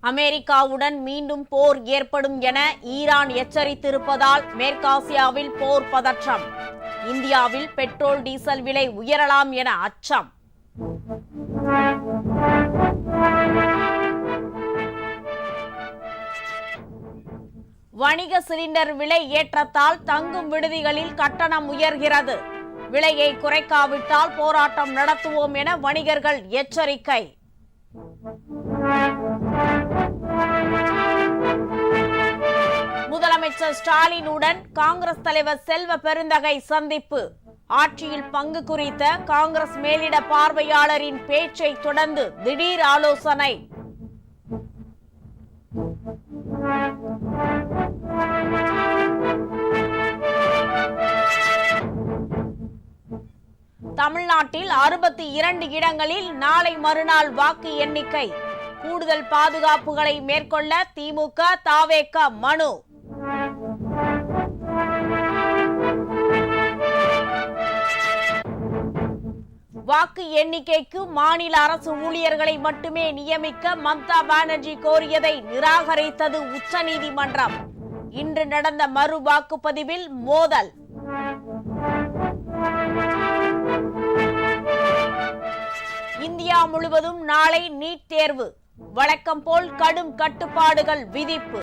அமெரிக்காவுடன் மீண்டும் போர் ஏற்படும் என ஈரான் எச்சரித்திருப்பதால் மேற்காசியாவில் போர் பதற்றம். இந்தியாவில் பெட்ரோல் டீசல் விலை உயரலாம் என அச்சம். வணிக சிலிண்டர் விலை ஏற்றத்தால் தங்கும் விடுதிகளில் கட்டணம் உயர்கிறது. விலையை குறைக்காவிட்டால் போராட்டம் நடத்துவோம் என வணிகர்கள் எச்சரிக்கை. முதலமைச்சர் ஸ்டாலினுடன் காங்கிரஸ் தலைவர் செல்வ பெருந்தகை சந்திப்பு. ஆட்சியில் பங்கு குறித்த காங்கிரஸ் மேலிட பார்வையாளரின் பேச்சை தொடர்ந்து திடீர் ஆலோசனை. தமிழ்நாட்டில் 62 இடங்களில் நாளை மறுநாள் வாக்கு எண்ணிக்கை. கூடுதல் பாதுகாப்புகளை மேற்கொள்ள திமுக தவேக மனு. வாக்கு எண்ணிக்கைக்கு மாநில அரசு ஊழியர்களை மட்டுமே நியமிக்க மம்தா பானர்ஜி கோரியதை நிராகரித்தது உச்சநீதிமன்றம். இன்று நடந்த மறு வாக்குப்பதிவில் மோதல். இந்தியா முழுவதும் நாளை நீட் தேர்வு. வழக்கம் போல் கடும் கட்டுப்பாடுகள் விதிப்பு.